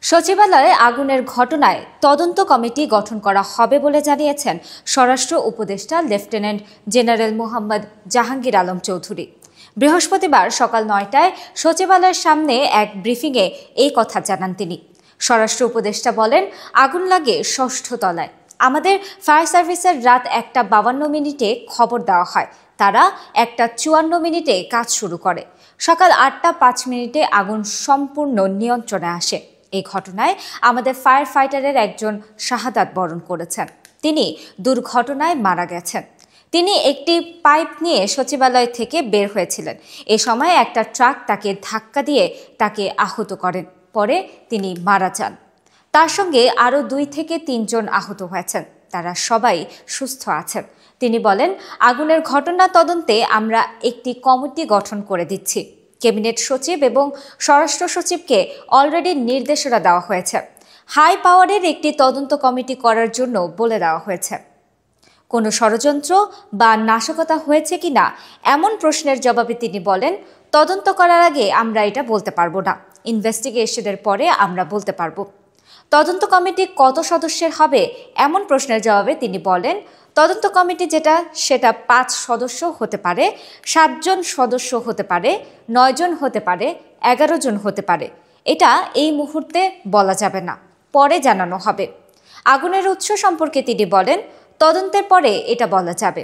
সচিবালয়ে আগুনের ঘটনায় তদন্ত কমিটি গঠন করা হবে বলে জানিয়েছেন স্বরাষ্ট্র উপদেষ্টা লেফটেন্যান্ট জেনারেল মোহাম্মদ জাহাঙ্গীর আলম চৌধুরী। বৃহস্পতিবার সকাল ৯টায় সচিবালয়ের সামনে এক ব্রিফিংয়ে এই কথা জানান তিনি। স্বরাষ্ট্র উপদেষ্টা বলেন, আগুন লাগে ৬ষ্ঠ তলায়। আমাদের ফায়ার সার্ভিসের রাত ১:৫২ খবর দেওয়া হয়। তারা ১:৫৪ কাজ শুরু করে। সকাল ৮:০৫ আগুন সম্পূর্ণ নিয়ন্ত্রণে আসে। এই ঘটনায় আমাদের ফায়ার ফাইটারের একজন শাহাদাত বরণ করেছেন। তিনি দুর্ঘটনায় মারা গেছেন। তিনি একটি পাইপ নিয়ে সচিবালয় থেকে বের হয়েছিলেন। এ সময় একটা ট্রাক তাকে ধাক্কা দিয়ে তাকে আহত করেন। পরে তিনি মারা যান। তার সঙ্গে আরও ২ থেকে ৩ জন আহত হয়েছেন। তারা সবাই সুস্থ আছেন। তিনি বলেন, আগুনের ঘটনা তদন্তে আমরা একটি কমিটি গঠন করে দিচ্ছি। ক্যাবিনেট সচিব এবং স্বরাষ্ট্র সচিবকে অলরেডি নির্দেশনা দেওয়া হয়েছে। হাই পাওয়ারের একটি তদন্ত কমিটি করার জন্য বলে দেওয়া হয়েছে। কোনো ষড়যন্ত্র বা নাশকতা হয়েছে কিনা এমন প্রশ্নের জবাবে তিনি বলেন, তদন্ত করার আগে আমরা এটা বলতে পারবো না। ইনভেস্টিগেশনের পরে আমরা বলতে পারবো। তদন্ত কমিটি কত সদস্যের হবে এমন প্রশ্নের জবাবে তিনি বলেন, তদন্ত কমিটি সেটা ৫ সদস্য হতে পারে, ৭ জন সদস্য হতে পারে, ৯ জন হতে পারে, ১১ জন হতে পারে। এটা এই মুহূর্তে বলা যাবে না, পরে জানানো হবে। আগুনের উৎস সম্পর্কে তিনি বলেন, তদন্তের পরে এটা বলা যাবে।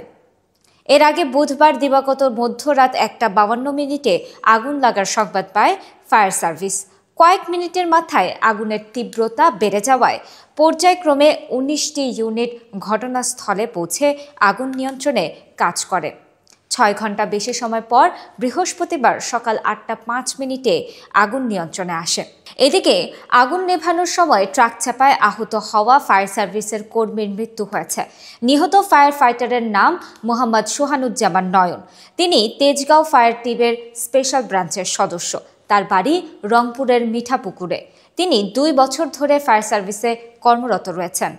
এর আগে বুধবার দিবাগত মধ্যরাত ১:৫২ আগুন লাগার সংবাদ পায় ফায়ার সার্ভিস। কয়েক মিনিটের মাথায় আগুনের তীব্রতা বেড়ে যাওয়ায় পর্যায়ক্রমে ১৯টি ইউনিট ঘটনাস্থলে পৌঁছে আগুন নিয়ন্ত্রণে কাজ করে। ৬ ঘন্টা বেশি সময় পর বৃহস্পতিবার সকাল ৮:০৫ আগুন নিয়ন্ত্রণে আসে। এদিকে আগুন নেভানোর সময় ট্রাক চাপায় আহত হওয়া ফায়ার সার্ভিসের কর্মীর মৃত্যু হয়েছে। নিহত ফায়ার ফাইটারের নাম মোহাম্মদ সোহানুজ্জামান নয়ন। তিনি তেজগাঁও ফায়ার টিমের স্পেশাল ব্রাঞ্চের সদস্য। তার বাড়ি রংপুরের মিঠাপুকুরে। তিনি ২ বছর ধরে ফায়ার সার্ভিসে কর্মরত রয়েছেন।